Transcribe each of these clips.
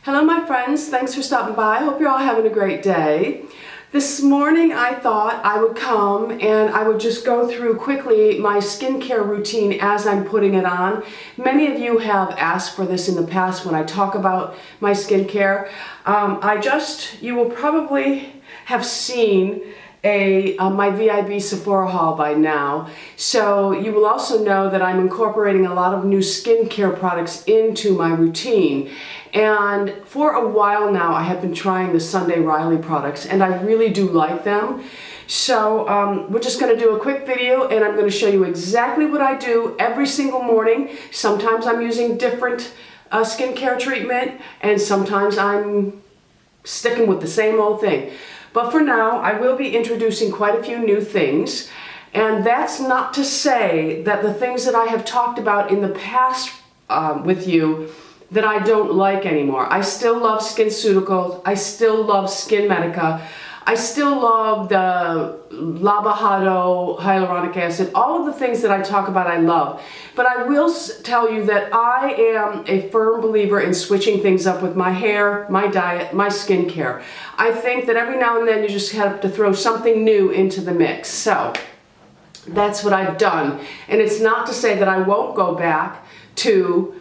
Hello my friends, thanks for stopping by. I hope you're all having a great day. This morning I thought I would come and I would just go through quickly my skincare routine as I'm putting it on. Many of you have asked for this in the past when I talk about my skincare. You will probably have seen my VIB Sephora haul by now. So you will also know that I'm incorporating a lot of new skincare products into my routine. And for a while now I have been trying the Sunday Riley products and I really do like them. So we're just going to do a quick video and I'm going to show you exactly what I do every single morning. Sometimes I'm using different skincare treatment and sometimes I'm sticking with the same old thing. But for now, I will be introducing quite a few new things. And that's not to say that the things that I have talked about in the past with you that I don't like anymore. I still love Skinceuticals. I still love Skin Medica. I still love the Lavajado, hyaluronic acid, all of the things that I talk about I love. But I will tell you that I am a firm believer in switching things up with my hair, my diet, my skincare. I think that every now and then you just have to throw something new into the mix. So that's what I've done. And it's not to say that I won't go back to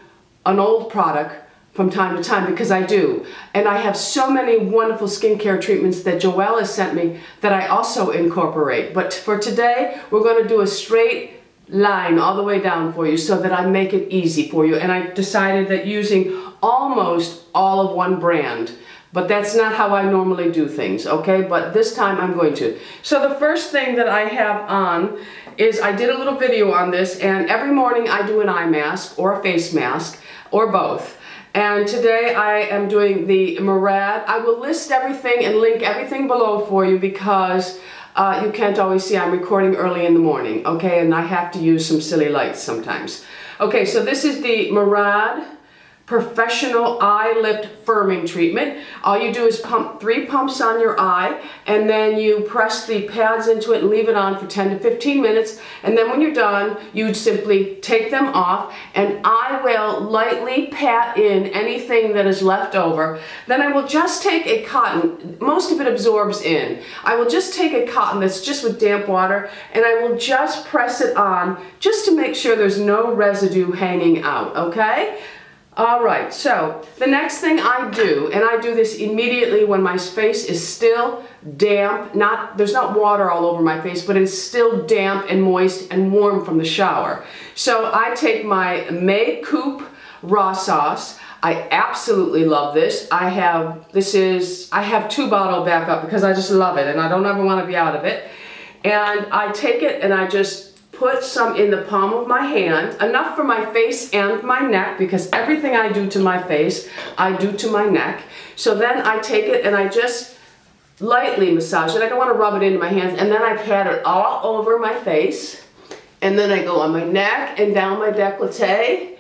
an old product from time to time, because I do. And I have so many wonderful skincare treatments that Joelle has sent me that I also incorporate. But for today, we're going to do a straight line all the way down for you so that I make it easy for you. And I decided that using almost all of one brand, but that's not how I normally do things, okay? But this time I'm going to. So the first thing that I have on is, I did a little video on this, and every morning I do an eye mask or a face mask or both. And today I am doing the Murad. I will list everything and link everything below for you because you can't always see. I'm recording early in the morning, okay? And I have to use some silly lights sometimes. Okay, so this is the Murad Professional Eye Lift Firming Treatment. All you do is pump 3 pumps on your eye, and then you press the pads into it and leave it on for 10 to 15 minutes. And then when you're done, you simply take them off, and I will lightly pat in anything that is left over. Then I will just take a cotton, most of it absorbs in. I will just take a cotton that's just with damp water, and I will just press it on just to make sure there's no residue hanging out, okay? All right, so the next thing I do, and I do this immediately when my face is still damp, there's not water all over my face, but it's still damp and moist and warm from the shower. So I take my Coop Raw Sauce. I absolutely love this. I have 2-bottle backup because I just love it and I don't ever want to be out of it. And I take it and I just put some in the palm of my hand, enough for my face and my neck, because everything I do to my face, I do to my neck. So then I take it and I just lightly massage it. I don't want to rub it into my hands. And then I pat it all over my face. And then I go on my neck and down my décolleté.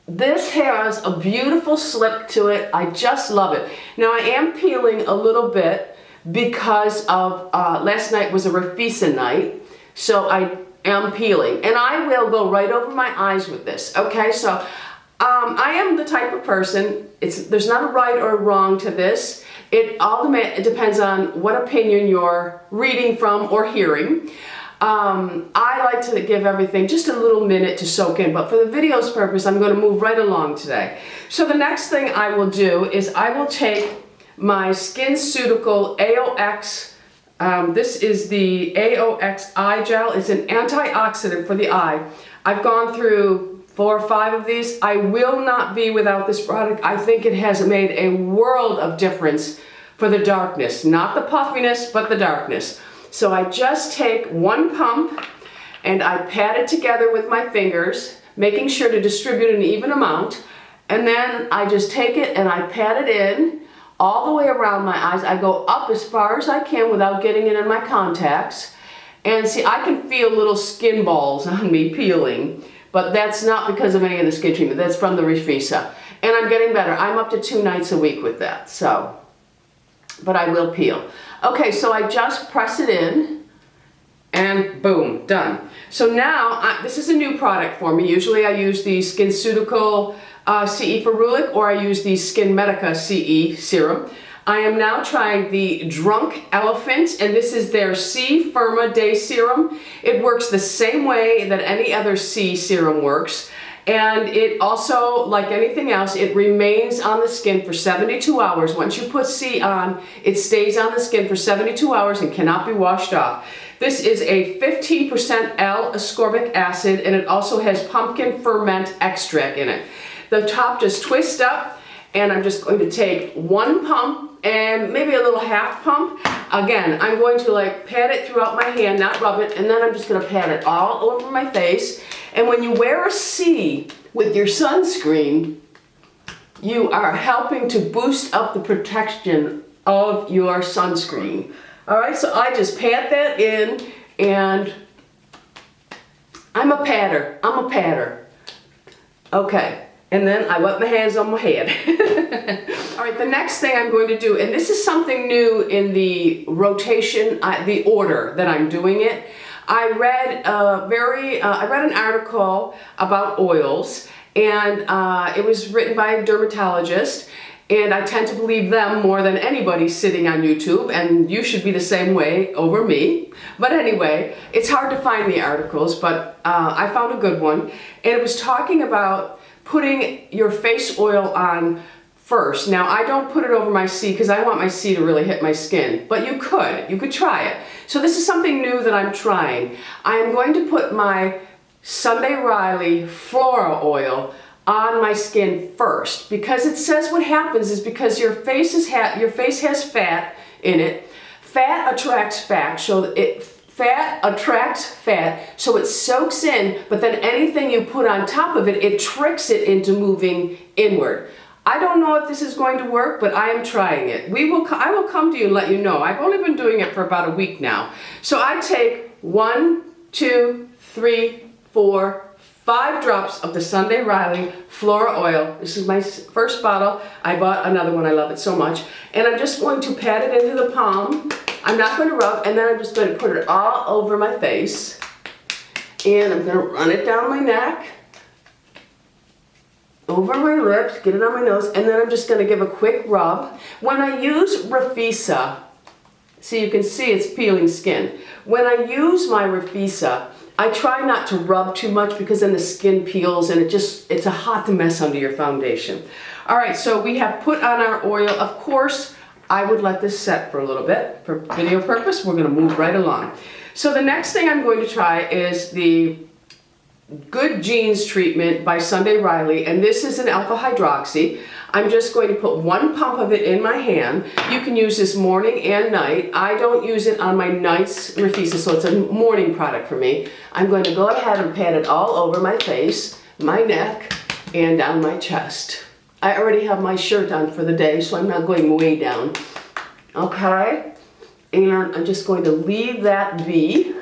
This has a beautiful slip to it. I just love it. Now I am peeling a little bit because of last night was a Rafisa night. So I am peeling, and I will go right over my eyes with this, okay? So I am the type of person, there's not a right or a wrong to this. It depends on what opinion you're reading from or hearing. I like to give everything just a little minute to soak in, but for the video's purpose, I'm going to move right along today. So the next thing I will do is I will take my Skinceutical AOX this is the AOX Eye Gel. It's an antioxidant for the eye. I've gone through 4 or 5 of these. I will not be without this product. I think it has made a world of difference for the darkness. Not the puffiness, but the darkness. So I just take 1 pump and I pat it together with my fingers, making sure to distribute an even amount. And then I just take it and I pat it in all the way around my eyes. I go up as far as I can without getting it in my contacts. And see, I can feel little skin balls on me peeling, but that's not because of any of the skin treatment. That's from the Rafisa. And I'm getting better. I'm up to 2 nights a week with that, so, but I will peel. Okay, so I just press it in, and boom, done. So now, this is a new product for me. Usually I use the Skinceutical CE Ferulic, or I use the Skinceutical CE serum. I am now trying the Drunk Elephant, and this is their C Firma Day Serum. It works the same way that any other C serum works. And it also, like anything else, it remains on the skin for 72 hours. Once you put C on, it stays on the skin for 72 hours and cannot be washed off. This is a 15% L-ascorbic acid, and it also has pumpkin ferment extract in it. The top just twists up, and I'm just going to take one pump and maybe a little half pump. Again, I'm going to like pat it throughout my hand, not rub it, and then I'm just going to pat it all over my face. And when you wear a C with your sunscreen, you are helping to boost up the protection of your sunscreen. All right, so I just pat that in, and I'm a patter. Okay. And then I wipe my hands on my head. All right, the next thing I'm going to do, and this is something new in the rotation, the order that I'm doing it. I read an article about oils, and it was written by a dermatologist, and I tend to believe them more than anybody sitting on YouTube, and you should be the same way over me. But anyway, it's hard to find the articles, but I found a good one, and it was talking about putting your face oil on first. Now, I don't put it over my C because I want my C to really hit my skin, but you could try it. So this is something new that I'm trying. I'm going to put my Sunday Riley Flora oil on my skin first, because it says what happens is because your face has fat in it. Fat attracts fat, so fat attracts fat, so it soaks in, but then anything you put on top of it, it tricks it into moving inward. I don't know if this is going to work, but I am trying it. I will come to you and let you know. I've only been doing it for about a week now. So I take 1, 2, 3, 4, 5 drops of the Sunday Riley Flora oil. This is my first bottle. I bought another one. I love it so much. And I'm just going to pat it into the palm. I'm not going to rub, and then I'm just going to put it all over my face. And I'm going to run it down my neck, over my lips, get it on my nose, and then I'm just going to give a quick rub. When I use Refisa, so you can see it's peeling skin. When I use my Refisa, I try not to rub too much because then the skin peels and it's a hot mess under your foundation. All right, so we have put on our oil. Of course, I would let this set for a little bit. For video purpose, we're going to move right along. So the next thing I'm going to try is the Good Genes treatment by Sunday Riley, and this is an alpha hydroxy. I'm just going to put one pump of it in my hand. You can use this morning and night. I don't use it on my night's Refisa, so it's a morning product for me. I'm going to go ahead and pat it all over my face, my neck, and down my chest. I already have my shirt on for the day, so I'm not going way down. Okay, and I'm just going to leave that be.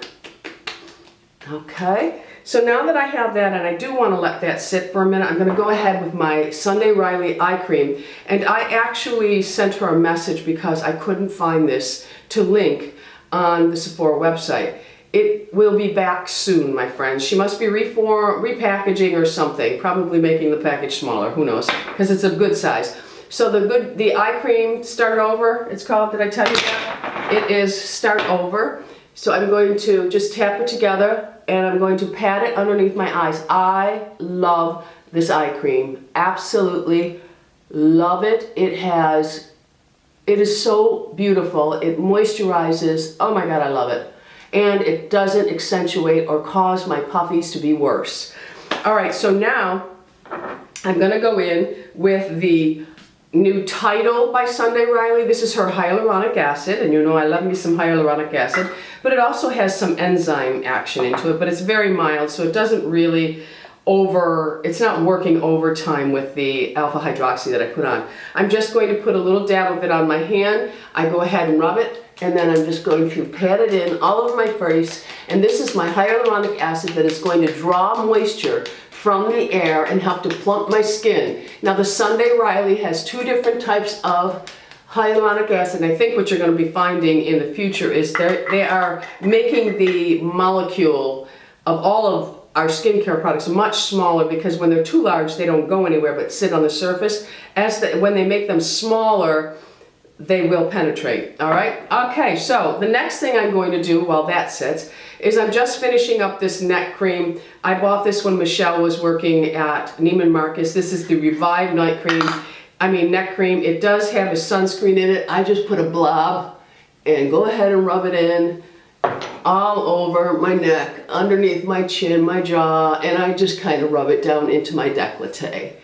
Okay, so now that I have that, and I do want to let that sit for a minute, I'm going to go ahead with my Sunday Riley eye cream. And I actually sent her a message because I couldn't find this to link on the Sephora website. It will be back soon, my friends. She must be repackaging or something, probably making the package smaller, who knows, because it's a good size. So the eye cream Start Over, it's called, did I tell you that? It is Start Over. So I'm going to just tap it together, and I'm going to pat it underneath my eyes. I love this eye cream. Absolutely love it. It is so beautiful. It moisturizes. Oh my God, I love it. And it doesn't accentuate or cause my puffies to be worse. All right, so now I'm gonna go in with the new Tidal by Sunday Riley. This is her hyaluronic acid, and you know I love me some hyaluronic acid, but it also has some enzyme action into it, but it's very mild, so it doesn't really it's not working overtime with the alpha hydroxy that I put on. I'm just going to put a little dab of it on my hand. I go ahead and rub it, and then I'm just going to pat it in all over my face, and this is my hyaluronic acid that is going to draw moisture from the air and help to plump my skin. Now the Sunday Riley has 2 different types of hyaluronic acid, and I think what you're going to be finding in the future is they are making the molecule of all of our skincare products much smaller, because when they're too large, they don't go anywhere but sit on the surface. When they make them smaller, they will penetrate, all right? Okay, so the next thing I'm going to do while that sits is I'm just finishing up this neck cream. I bought this when Michelle was working at Neiman Marcus. This is the Revive neck cream. It does have a sunscreen in it. I just put a blob and go ahead and rub it in all over my neck, underneath my chin, my jaw, and I just kind of rub it down into my décolleté.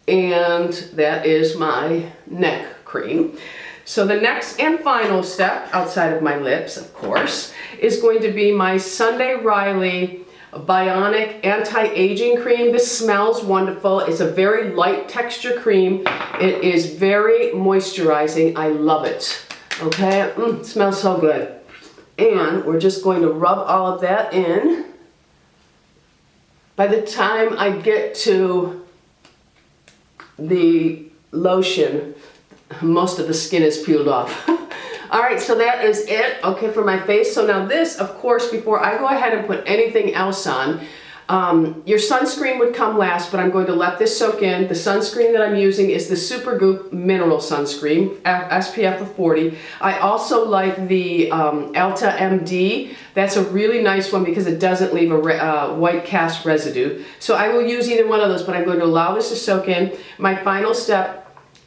And that is my neck cream. So the next and final step, outside of my lips, of course, is going to be my Sunday Riley Bionic Anti-Aging Cream. This smells wonderful. It's a very light texture cream. It is very moisturizing. I love it. Okay, it smells so good. And we're just going to rub all of that in. By the time I get to the lotion, most of the skin is peeled off. All right, so that is it, okay, for my face. So now this, of course, before I go ahead and put anything else on, your sunscreen would come last, but I'm going to let this soak in. The sunscreen that I'm using is the SuperGoop Mineral Sunscreen, SPF of 40. I also like the Elta MD. That's a really nice one because it doesn't leave a white cast residue. So I will use either one of those, but I'm going to allow this to soak in. My final step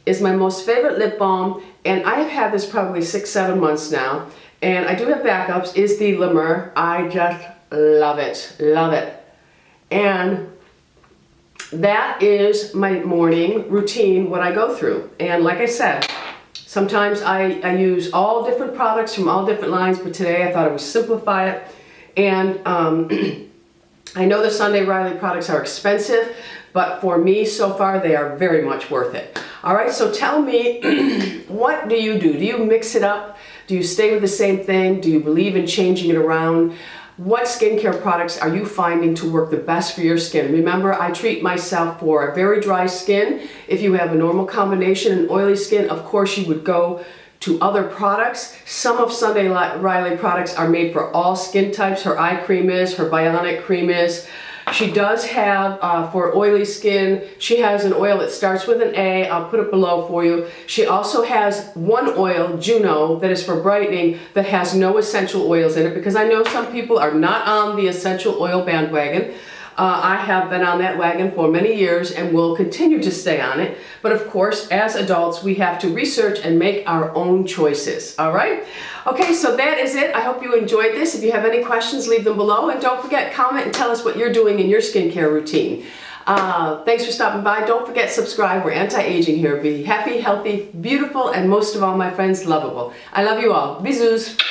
is my most favorite lip balm, and I have had this probably 6-7 months now, and I do have backups, is the La Mer. I just love it, love it. And that is my morning routine, what I go through. And like I said, sometimes I use all different products from all different lines, but today I thought I would simplify it. And I know the Sunday Riley products are expensive, but for me so far they are very much worth it. All right, so tell me, what do you do? Do you mix it up? Do you stay with the same thing? Do you believe in changing it around? What skincare products are you finding to work the best for your skin? Remember, I treat myself for a very dry skin. If you have a normal combination and oily skin, of course you would go to other products. Some of Sunday Riley products are made for all skin types. Her eye cream is, her Bionic cream is. She does have, for oily skin, she has an oil that starts with an A. I'll put it below for you. She also has one oil, Juno, that is for brightening, that has no essential oils in it, because I know some people are not on the essential oil bandwagon. I have been on that wagon for many years and will continue to stay on it. But of course, as adults, we have to research and make our own choices, all right? Okay, so that is it. I hope you enjoyed this. If you have any questions, leave them below. And don't forget, comment and tell us what you're doing in your skincare routine. Thanks for stopping by. Don't forget, subscribe. We're anti-aging here. Be happy, healthy, beautiful, and most of all, my friends, lovable. I love you all. Bisous.